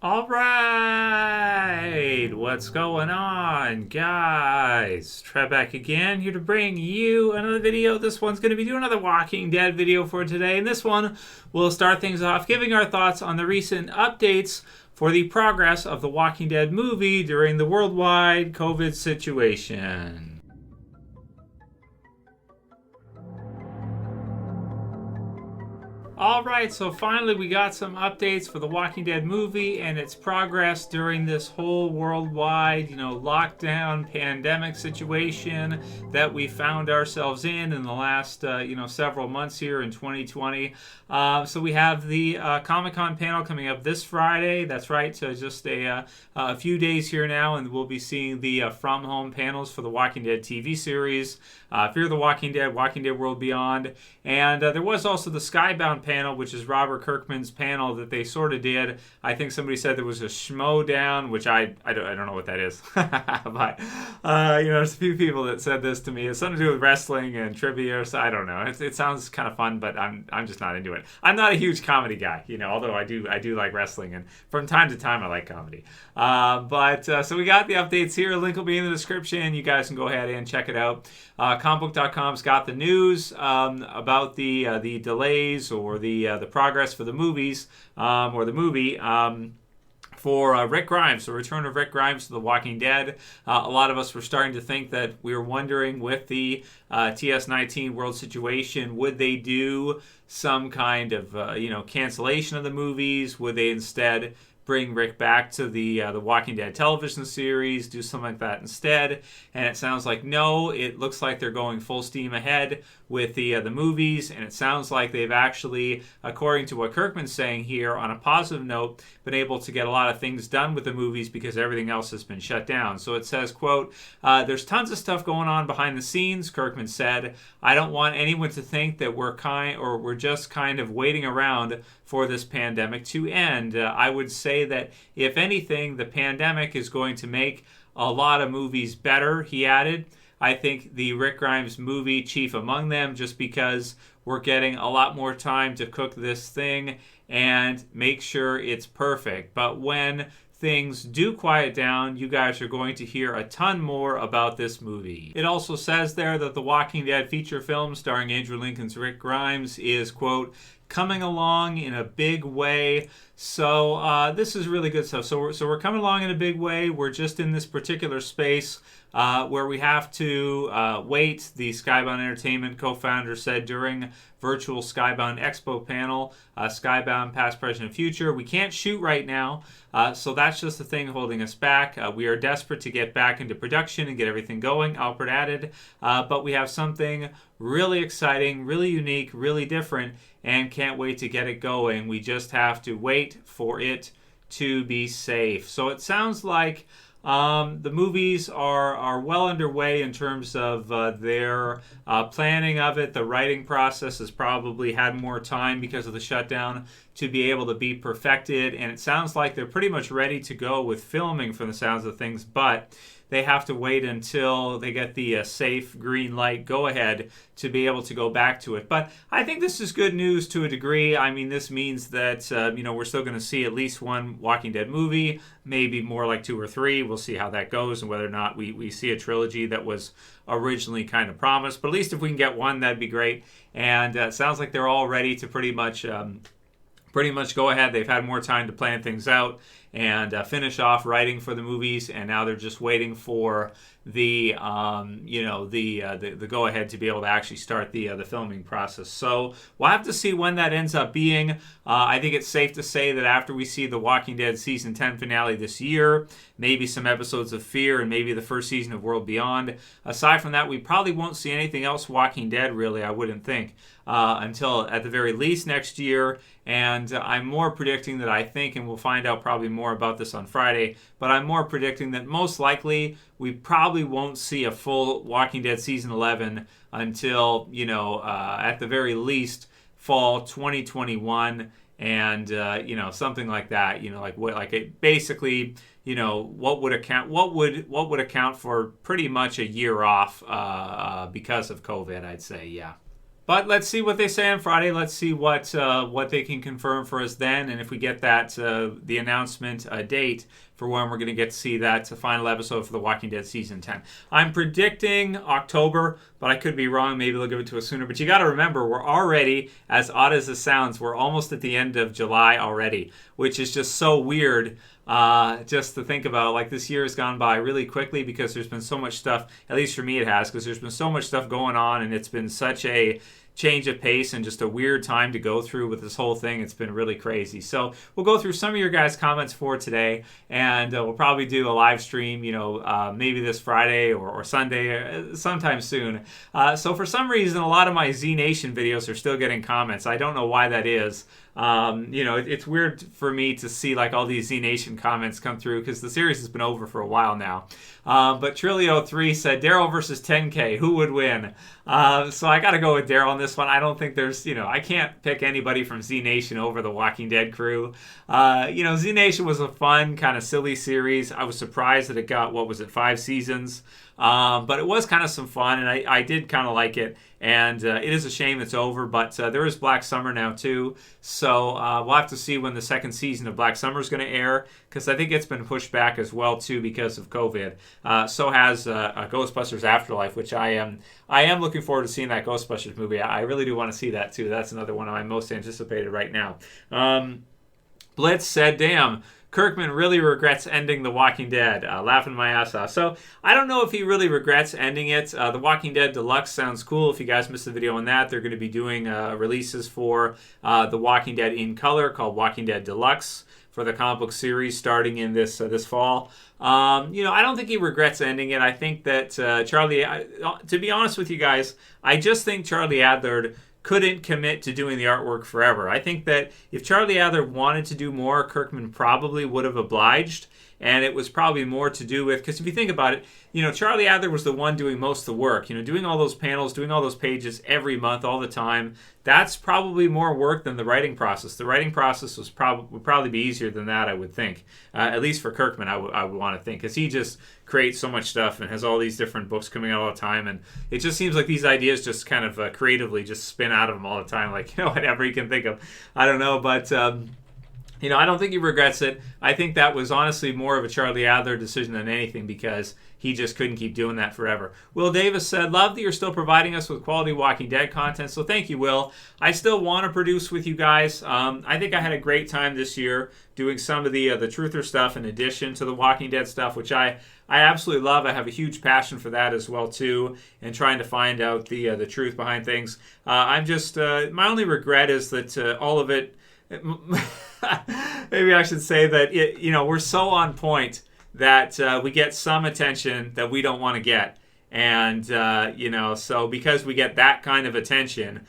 All right, what's going on, guys? Trev back again, here to bring you another video. This one's going to be doing another Walking Dead video for today, and this one will start things off giving our thoughts on the recent updates for the progress of the Walking Dead movie during the worldwide COVID situation. Alright, so finally we got some updates for the Walking Dead movie and its progress during this whole worldwide, lockdown, pandemic situation that we found ourselves in the last, several months here in 2020. So we have the Comic-Con panel coming up this Friday. That's right, so just a few days here now, and we'll be seeing the From Home panels for the Walking Dead TV series, Fear the Walking Dead, Walking Dead World Beyond, and there was also the Skybound panel, which is Robert Kirkman's panel that they sort of did. I think somebody said there was a schmo down, which I don't know what that is. But, there's a few people that said this to me. It's something to do with wrestling and trivia, so I don't know. It sounds kind of fun, but I'm just not into it. I'm not a huge comedy guy, although I do like wrestling, and from time to time I like comedy. So we got the updates here. Link will be in the description. You guys can go ahead and check it out. Comicbook.com's got the news about the delays or the progress for the movies or the movie. For Rick Grimes, the return of Rick Grimes to The Walking Dead. A lot of us were starting to think that we were wondering with the TS19 world situation, would they do some kind of cancellation of the movies? Would they instead bring Rick back to the Walking Dead television series, do something like that instead? And it sounds like no. It looks like they're going full steam ahead with the movies, and it sounds like they've actually, according to what Kirkman's saying here, on a positive note, been able to get a lot of things done with the movies because everything else has been shut down. So it says, quote, there's tons of stuff going on behind the scenes, Kirkman said. I don't want anyone to think that we're just kind of waiting around for this pandemic to end. I would say that, if anything, the pandemic is going to make a lot of movies better, he added. I think the Rick Grimes movie, chief among them, just because we're getting a lot more time to cook this thing and make sure it's perfect. But when things do quiet down, you guys are going to hear a ton more about this movie. It also says there that the Walking Dead feature film starring Andrew Lincoln's Rick Grimes is, quote, coming along in a big way. So this is really good stuff. So we're coming along in a big way. We're just in this particular space where we have to wait. The Skybound Entertainment co-founder said during virtual Skybound Expo panel, Skybound Past, Present, and Future, we can't shoot right now. So that's just the thing holding us back. We are desperate to get back into production and get everything going, Alpert added. But we have something really exciting, really unique, really different, and can't wait to get it going. We just have to wait for it to be safe. So it sounds like the movies are well underway in terms of their planning of it. The writing process has probably had more time because of the shutdown to be able to be perfected, and it sounds like they're pretty much ready to go with filming from the sounds of things, but they have to wait until they get the safe green light go-ahead to be able to go back to it. But I think this is good news to a degree. I mean, this means that, we're still going to see at least one Walking Dead movie, maybe more like 2 or 3. We'll see how that goes and whether or not we see a trilogy that was originally kind of promised. But at least if we can get one, that'd be great. And it sounds like they're all ready to pretty much go ahead. They've had more time to plan things out and finish off writing for the movies, and now they're just waiting for the go ahead to be able to actually start the filming process. So we'll have to see when that ends up being. I think it's safe to say that after we see the Walking Dead season 10 finale this year, maybe some episodes of Fear, and maybe the first season of World Beyond. Aside from that, we probably won't see anything else Walking Dead, really, I wouldn't think, until at the very least next year. And I'm more predicting that I think, and we'll find out probably more about this on Friday, but I'm more predicting that most likely we probably won't see a full Walking Dead season 11 until, at the very least, fall 2021, and something like that. Basically, what would account for pretty much a year off because of COVID, I'd say, yeah. But let's see what they say on Friday. Let's see what they can confirm for us then, and if we get that the announcement date for when we're going to get to see that final episode for The Walking Dead Season 10. I'm predicting October, but I could be wrong. Maybe they'll give it to us sooner. But you got to remember, we're already, as odd as it sounds, we're almost at the end of July already, which is just so weird just to think about. Like, this year has gone by really quickly because there's been so much stuff, at least for me it has, because there's been so much stuff going on, and it's been such a change of pace and just a weird time to go through with this whole thing. It's been really crazy. So we'll go through some of your guys' comments for today, and we'll probably do a live stream, maybe this Friday or Sunday, sometime soon. So for some reason, a lot of my Z Nation videos are still getting comments. I don't know why that is. It's weird for me to see like all these Z Nation comments come through because the series has been over for a while now. But Trilly03 said Darryl versus 10K, who would win? So I got to go with Darryl on this one. I don't think there's, I can't pick anybody from Z Nation over the Walking Dead crew. Z Nation was a fun, kind of silly series. I was surprised that it got, 5 seasons? But it was kind of some fun, and I did kind of like it. And it is a shame it's over, but there is Black Summer now too. So we'll have to see when the second season of Black Summer is going to air, because I think it's been pushed back as well too because of COVID. So has Ghostbusters Afterlife, which I am looking forward to seeing that Ghostbusters movie. I really do want to see that too. That's another one of my most anticipated right now. Blitz said, damn, Kirkman really regrets ending The Walking Dead. Laughing my ass off. So I don't know if he really regrets ending it. The Walking Dead Deluxe sounds cool. If you guys missed the video on that, they're going to be doing releases for The Walking Dead in color called Walking Dead Deluxe for the comic book series starting in this fall. I don't think he regrets ending it. I think that to be honest with you guys, I just think Charlie Adler couldn't commit to doing the artwork forever. I think that if Charlie Adler wanted to do more, Kirkman probably would have obliged, and it was probably more to do with, because if you think about it, Charlie Adler was the one doing most of the work, doing all those panels, doing all those pages every month, all the time. That's probably more work than the writing process. The writing process would probably be easier than that, I would think. At least for Kirkman, I would want to think, because he just creates so much stuff and has all these different books coming out all the time, and it just seems like these ideas just kind of creatively just spin out of him all the time, like whatever he can think of. I don't know, but I don't think he regrets it. I think that was honestly more of a Charlie Adler decision than anything, because he just couldn't keep doing that forever. Will Davis said, love that you're still providing us with quality Walking Dead content. So thank you, Will. I still want to produce with you guys. I think I had a great time this year doing some of the Truther stuff in addition to the Walking Dead stuff, which I absolutely love. I have a huge passion for that as well, too, and trying to find out the truth behind things. I'm just, my only regret is that all of it, maybe I should say that we're so on point that we get some attention that we don't want to get, and so because we get that kind of attention,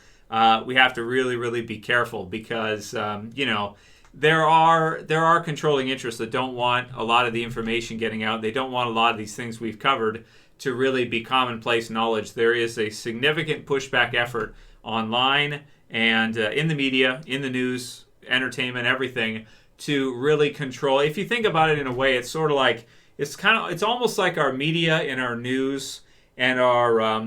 we have to really, really be careful, because there are controlling interests that don't want a lot of the information getting out. They don't want a lot of these things we've covered to really be commonplace knowledge. There is a significant pushback effort online and in the media, in the news, entertainment, everything, to really control. If you think about it in a way, it's sort of like, it's almost like our media and our news and our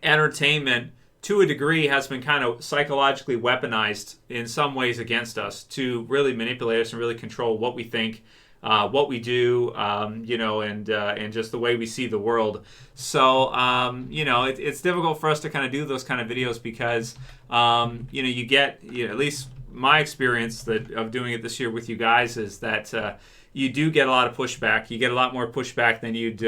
entertainment, to a degree, has been kind of psychologically weaponized in some ways against us to really manipulate us and really control what we think, what we do, and just the way we see the world. So, it's difficult for us to kind of do those kind of videos because, you get, at least my experience of doing it this year with you guys is that you do get a lot of pushback. You get a lot more pushback than you'd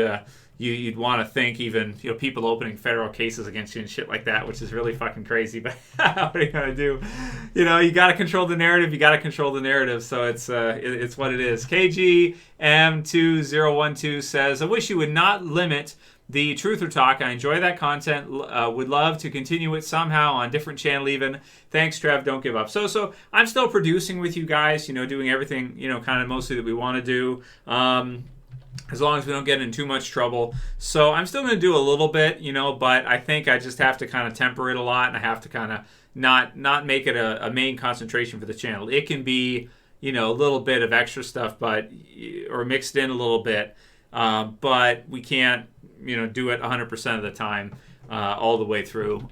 want to think. Even people opening federal cases against you and shit like that, which is really fucking crazy. But what are you gonna do? You got to control the narrative. You got to control the narrative. So it's what it is. KGM2012 says, I wish you would not limit the Truther Talk. I enjoy that content. Would love to continue it somehow on different channel even. Thanks, Trev. Don't give up. So I'm still producing with you guys, doing everything, kind of mostly that we want to do. As long as we don't get in too much trouble. So I'm still going to do a little bit, but I think I just have to kind of temper it a lot, and I have to kind of not make it a main concentration for the channel. It can be, a little bit of extra stuff, or mixed in a little bit, but we can't, do it 100% of the time. all the way through.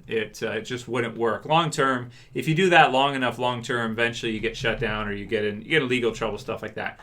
It just wouldn't work long term. If you do that long enough, long term, eventually you get shut down or you get in legal trouble, stuff like that.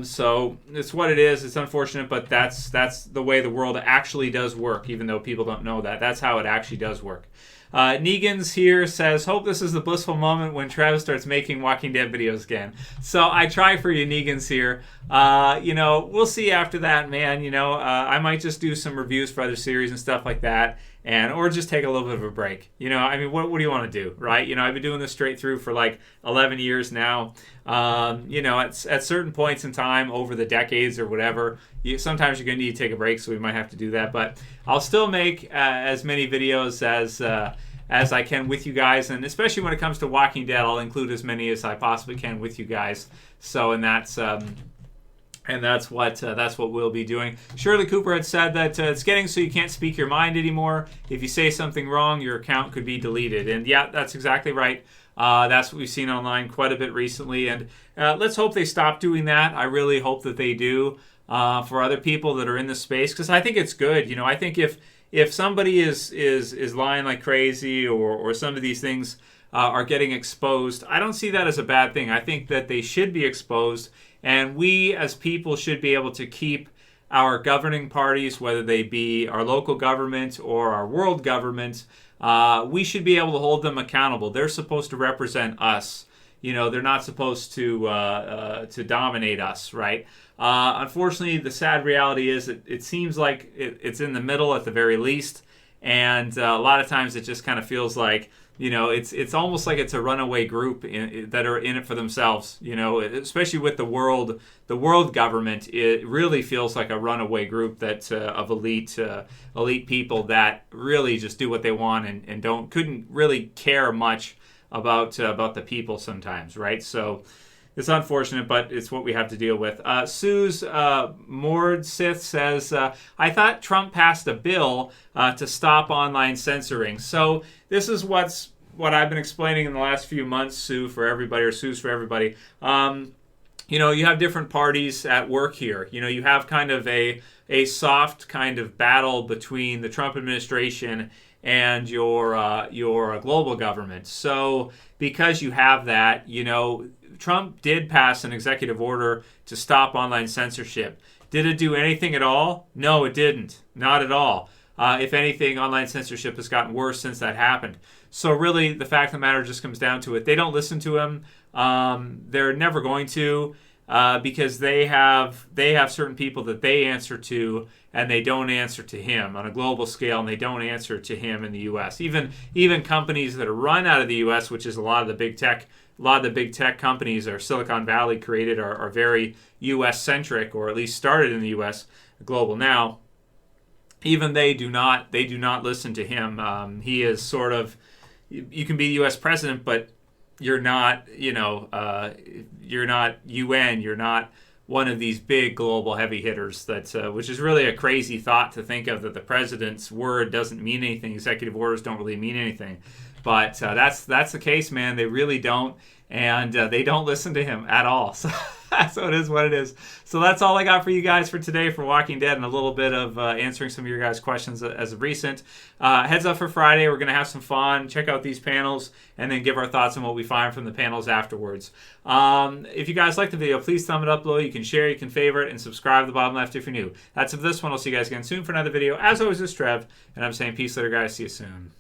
So it's what it is. It's unfortunate, but that's the way the world actually does work, even though people don't know that. That's how it actually does work. Negan's here says, hope this is the blissful moment when Trev starts making Walking Dead videos again. So I try for you, Negan's here. We'll see after that, man. I might just do some reviews for other series and stuff like that. Or just take a little bit of a break. What do you want to do, right? I've been doing this straight through for like 11 years now. At certain points in time over the decades or whatever, sometimes you're going to need to take a break, so we might have to do that. But I'll still make as many videos as I can with you guys, and especially when it comes to Walking Dead, I'll include as many as I possibly can with you guys. So, and that's what we'll be doing. Shirley Cooper had said that it's getting so you can't speak your mind anymore. If you say something wrong, your account could be deleted. And yeah, that's exactly right. That's what we've seen online quite a bit recently. And let's hope they stop doing that. I really hope that they do for other people that are in this space, because I think it's good. I think if somebody is lying like crazy or some of these things are getting exposed, I don't see that as a bad thing. I think that they should be exposed. And we as people should be able to keep our governing parties, whether they be our local government or our world government, we should be able to hold them accountable. They're supposed to represent us. They're not supposed to dominate us, right? Unfortunately, the sad reality is it seems like it's in the middle at the very least. And a lot of times it just kind of feels like, it's almost like it's a runaway group that are in it for themselves. Especially with the world government, it really feels like a runaway group of elite people that really just do what they want and couldn't really care much about the people sometimes, right? So it's unfortunate, but it's what we have to deal with. Sue's Mord Sith says, I thought Trump passed a bill to stop online censoring. So this is what I've been explaining in the last few months, Sue's for everybody. You have different parties at work here. You have kind of a soft kind of battle between the Trump administration and your global government. So because you have that, Trump did pass an executive order to stop online censorship. Did it do anything at all? No, it didn't. Not at all. If anything, online censorship has gotten worse since that happened. So really, the fact of the matter just comes down to it. They don't listen to him. They're never going to, because they have certain people that they answer to, and they don't answer to him on a global scale, and they don't answer to him in the U.S. Even companies that are run out of the U.S., which is a lot of the big tech companies are Silicon Valley created, are very U.S. centric, or at least started in the U.S. Global now. Even they do not listen to him. He is sort of, you can be the U.S. president, but you're not, you're not UN. You're not one of these big global heavy hitters. Which is really a crazy thought to think of, that the president's word doesn't mean anything. Executive orders don't really mean anything. But that's the case, man. They really don't, and they don't listen to him at all. So it is what it is. So that's all I got for you guys for today for Walking Dead, and a little bit of answering some of your guys' questions as of recent. Heads up for Friday. We're going to have some fun. Check out these panels, and then give our thoughts on what we find from the panels afterwards. If you guys like the video, please thumb it up below. You can share, you can favorite, and subscribe at the bottom left if you're new. That's it for this one. I'll see you guys again soon for another video. As always, this is Trev, and I'm saying peace later, guys. See you soon.